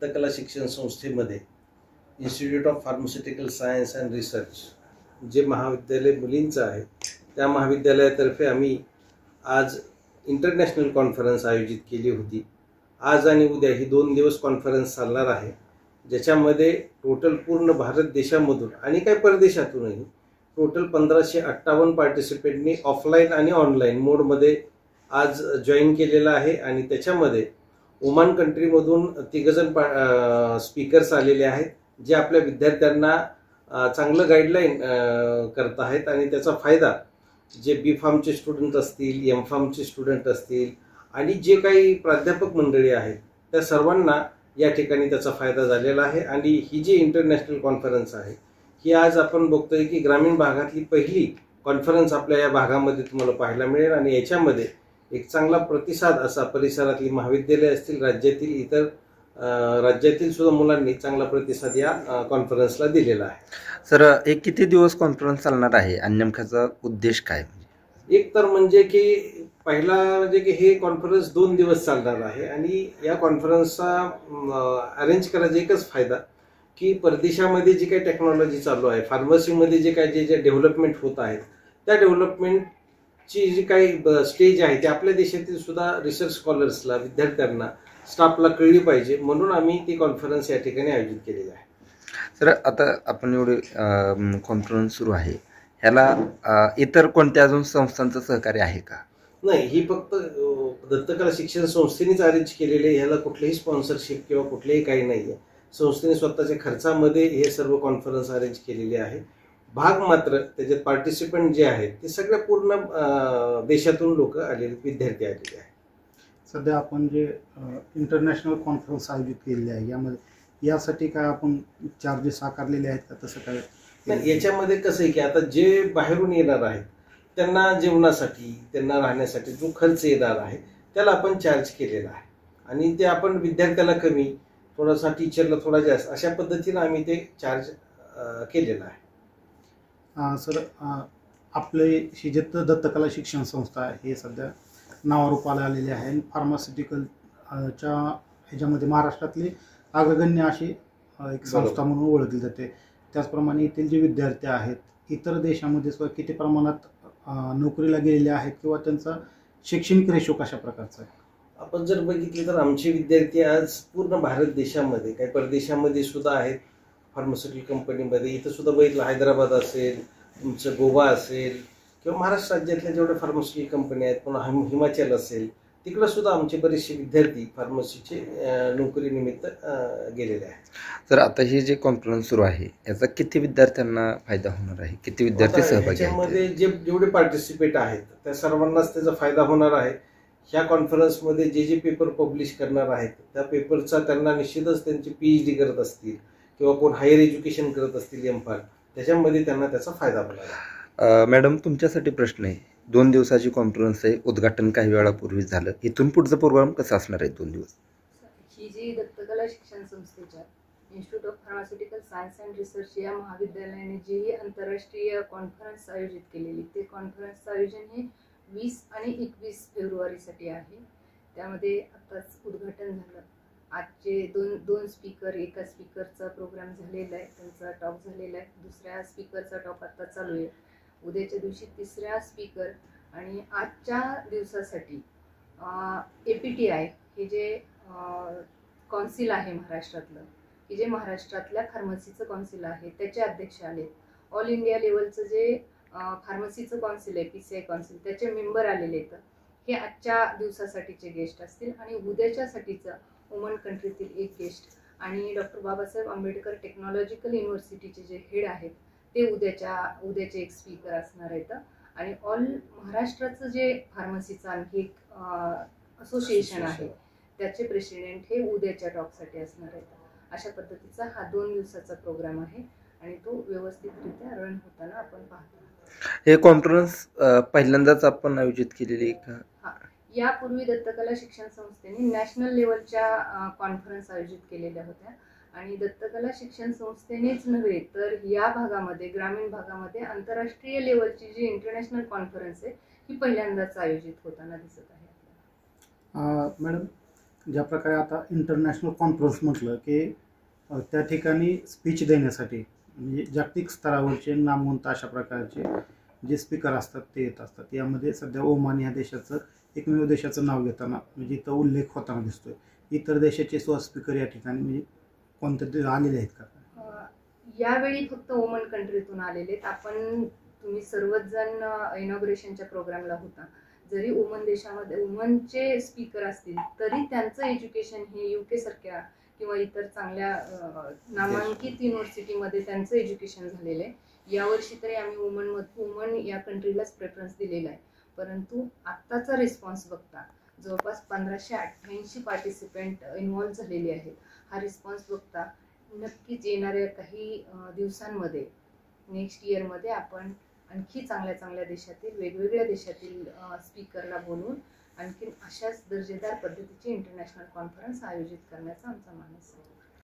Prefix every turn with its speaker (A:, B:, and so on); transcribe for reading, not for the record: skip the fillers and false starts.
A: दत्तकला शिक्षण संस्थेमध्ये institute of pharmaceutical science and research जे महाविद्यालय मुलींचं आहे त्या महाविद्यालयातर्फे आम्ही आज इंटरनॅशनल कॉन्फरन्स आयोजित केली होती। आज आणि उद्या ही 2 दिवस कॉन्फरन्स चालणार आहे, ज्याच्यामध्ये टोटल पूर्ण भारत देशामधून आणि काही परदेशातूनही टोटल 1558 पार्टिसिपेंटनी ऑफलाईन आणि ऑनलाईन मोडमध्ये आज जॉईन केलेला आहे। आणि त्याच्यामध्ये ओमान कंट्रीमधून 3 जण स्पीकर्स आलेले आहेत, जे आपल्या विद्यार्थ्यांना चांगलं गाईडलाईन करत आहेत आणि त्याचा फायदा जे बी फार्मचे स्टुडंट असतील, एम फार्मचे स्टुडंट असतील आणि जे काही प्राध्यापक मंडळी आहेत त्या सर्वांना या ठिकाणी त्याचा फायदा झालेला आहे। आणि ही जी इंटरनॅशनल कॉन्फरन्स आहे ही आज आपण बघतोय की ग्रामीण भागातली पहिली कॉन्फरन्स आपल्या या भागामध्ये तुम्हाला पाहायला मिळेल आणि याच्यामध्ये एक चांगला प्रतिसाद असा परिसरातली महाविद्यालय असतील, राज्यातील सुद्धा मुलांनी चांगला प्रतिसाद या कॉन्फरन्सला दिलेला आहे।
B: सर, एक किती दिवस कॉन्फरन्स चालणार आहे आणि नेमकाचा उद्देश काय?
A: एक तर म्हणजे की पहिला म्हणजे की हे कॉन्फरन्स 2 दिवस चालणार आहे आणि या कॉन्फरन्सचा अरेंज करायचा एकच फायदा की परदेशामध्ये जी काही टेक्नॉलॉजी चालू आहे, फार्मसीमध्ये जे काही जे डेव्हलपमेंट होत आहेत त्या डेव्हलपमेंटची जी काही स्टेज आहे ते आपल्या देशातील सुद्धा रिसर्च स्कॉलर्सला, विद्यार्थ्यांना, स्टाफला कळली पाहिजे, म्हणून आम्ही ती कॉन्फरन्स या ठिकाणी आयोजित केलेली आहे।
B: सर, आता आपण एवढे कॉन्फरन्स सुरू आहे, ह्याला इतर कोणत्या अजून संस्थांचं सहकार्य आहे का?
A: नाही, ही फक्त दत्तकला शिक्षण संस्थेनेच अरेंज केलेले आहे, ह्याला कुठलेही स्पॉन्सरशिप किंवा कुठलेही काही नाही आहे। संस्थेने स्वतःच्या खर्चामध्ये हे सर्व कॉन्फरन्स अरेंज केलेले आहे। भाग मात्र त्याच्यात पार्टिसिपंट जे आहेत ते सगळ्या पूर्ण देशातून लोक आलेले, विद्यार्थी आलेले आहेत।
C: सध्या आपण जे इंटरनॅशनल कॉन्फरन्स आयोजित केलेले आहे यासाठी काय आपण चार्जेस आकारलेले आहेत का? तसं काय
A: नाही, याच्यामध्ये कसं आहे की आता जे बाहेरून येणार आहेत त्यांना जेवणासाठी, त्यांना राहण्यासाठी जो खर्च येणार आहे त्याला आपण चार्ज केलेला आहे आणि ते आपण विद्यार्थ्याला कमी, थोडासा टीचरला थोडा जास्त, अशा पद्धतीने आम्ही ते चार्ज केलेलं आहे।
C: सर, आपले ही जे दत्तकला शिक्षण संस्था आहे हे सध्या नावारूपाला आलेली आहे आणि फार्मास्युटिकलच्या ह्याच्यामध्ये महाराष्ट्रातली अग्रगण्य अशी एक संस्था म्हणून ओळखली जाते। त्याचप्रमाणे येथील जे विद्यार्थी आहेत इतर देशामध्ये सुद्धा किती प्रमाणात नोकरीला गेलेले आहेत किंवा त्यांचा शैक्षणिक रेशो कशा प्रकारचा आहे?
A: आपण जर बघितले तर आमचे विद्यार्थी आज पूर्ण भारत देशामध्ये, काही परदेशामध्ये सुद्धा आहेत फार्मास्युटिकल कंपनीमध्ये। इथं सुद्धा बघितलं, हैदराबाद असेल, तुमचं गोवा असेल किंवा महाराष्ट्र राज्यातल्या जेवढ्या फार्मास्युटिकल कंपनी आहेत, पुन्हा हिमाचल असेल, तिकडं सुद्धा आमचे बरेचसे विद्यार्थी फार्मसीचे नोकरीनिमित्त गेलेले आहेत।
B: तर आता हे जे कॉन्फरन्स सुरू आहे याचा किती विद्यार्थ्यांना फायदा होणार आहे? किती विद्यार्थी सहभागी आहेत?
A: याच्यामध्ये जेवढे पार्टिसिपेट आहेत त्या सर्वांनाच त्याचा फायदा होणार आहे। ह्या कॉन्फरन्समध्ये जे पेपर पब्लिश करणार आहेत त्या पेपरचा त्यांना निश्चितच, त्यांची PhD करत असतील किंवा कोण हायर एज्युकेशन करत असतील, M.Pharm, त्याच्यामध्ये त्यांना त्याचा फायदा होणार आहे।
B: मॅडम, तुमच्यासाठी प्रश्न आहे, 2 दिवसाची कॉन्फरन्स आहे, उद्घाटन काही वेळापूर्वी झालं, इथून पुढचं प्रोग्राम कसं असणार आहे 2 दिवस?
D: ही जी दत्तकला शिक्षण संस्थेच्या institute of pharmaceutical science and research या महाविद्यालयाने जी ही आंतरराष्ट्रीय कॉन्फरन्स आयोजित केलेली, ते कॉन्फरन्सचं आयोजन हे 20 आणि 21 फेब्रुवारीसाठी आहे। त्यामध्ये आताच उद्घाटन झालं। आजचे दोन स्पीकर, एका स्पीकरचा प्रोग्राम झालेला आहे, त्यांचा टॉक झालेला आहे, दुसऱ्या स्पीकरचा टॉक आता चालू आहे। उद्याच्या दिवशी 3रा स्पीकर आणि आजच्या दिवसासाठी APTI हे जे कौन्सिल आहे महाराष्ट्रातलं, की जे महाराष्ट्रातल्या फार्मसीचं कौन्सिल आहे त्याचे अध्यक्ष आले। ऑल इंडिया लेवलचं जे फार्मसीचं कौन्सिल आहे, PCI कौन्सिल, त्याचे मेंबर आलेले आहेत। हे आजच्या दिवसासाठीचे गेस्ट असतील आणि उद्याच्यासाठीचं ओमान कंट्रीतील एक गेस्ट आणि डॉक्टर बाबासाहेब आंबेडकर टेक्नॉलॉजिकल युनिव्हर्सिटीचे जे हेड आहेत ते उद्याचे एक स्पीकर असणार आहेत। आणि ऑल महाराष्ट्राचं जे फार्मसीचं आणखी एक असोसिएशन आहे त्याचे प्रेसिडेंट हे उद्याच्या टॉकसाठी असणार आहेत। अशा पद्धतीचा हा 2 दिवसाचा प्रोग्राम आहे आणि तो व्यवस्थितरित्या रन होताना आपण पाहतो।
B: हे कॉन्फरन्स पहिल्यांदाच आपण आयोजित केलेली का?
D: यापूर्वी दत्तकला शिक्षण संस्थेने नॅशनल लेवलच्या कॉन्फरन्स आयोजित केलेल्या होत्या आणि दत्तकला शिक्षण संस्थेनेच नव्हे तर या भागामध्ये, ग्रामीण भागामध्ये आंतरराष्ट्रीय लेवलची जी इंटरनॅशनल कॉन्फरन्स आहे ही पहिल्यांदाच आयोजित होताना दिसत आहे।
C: मॅडम, ज्या प्रकारे आता इंटरनॅशनल कॉन्फरन्स म्हटलं की त्या ठिकाणी स्पीच देण्यासाठी म्हणजे जागतिक स्तरावरचे नामवंत अशा प्रकारचे जे स्पीकर असतात ते येत असतात. यामध्ये सध्या ओमान ह्या देशाचं एकमेव देशाचं नाव घेताना म्हणजे इथं उल्लेख होताना दिसतोय. इतर देशाचे स्पीकर या ठिकाणी म्हणजे कोणते आलेले आहेत का?
D: यावेळी फक्त ओमन कंट्रीतून आलेले आहेत. तुम्ही सर्वच जण इनॉग्रेशनच्या प्रोग्रामला होता. जरी ओमन देशामध्ये ओमनचे स्पीकर असतील तरी त्यांचं एज्युकेशन हे UK सारख्या किंवा इतर चांगल्या नामांकित युनिव्हर्सिटीमध्ये त्यांचं एज्युकेशन झालेलं आहे. यावर्षी तरी आम्ही ओमन या कंट्रीलाच प्रेफरन्स दिलेला आहे. परंतु आत्ताचा रिस्पॉन्स बघता जवळपास 1588 पार्टिसिपेंट इन्व्हॉल्व झालेले आहेत. हा रिस्पॉन्स बघता नक्कीच येणाऱ्या काही दिवसांमध्ये नेक्स्ट इयरमध्ये आपण आणखी चांगल्या देशातील वेगवेगळ्या देशातील स्पीकरला बोलवून आणखी अशाच दर्जेदार पद्धतीची इंटरनॅशनल कॉन्फरन्स आयोजित करण्याचा आमचा मानस आहे.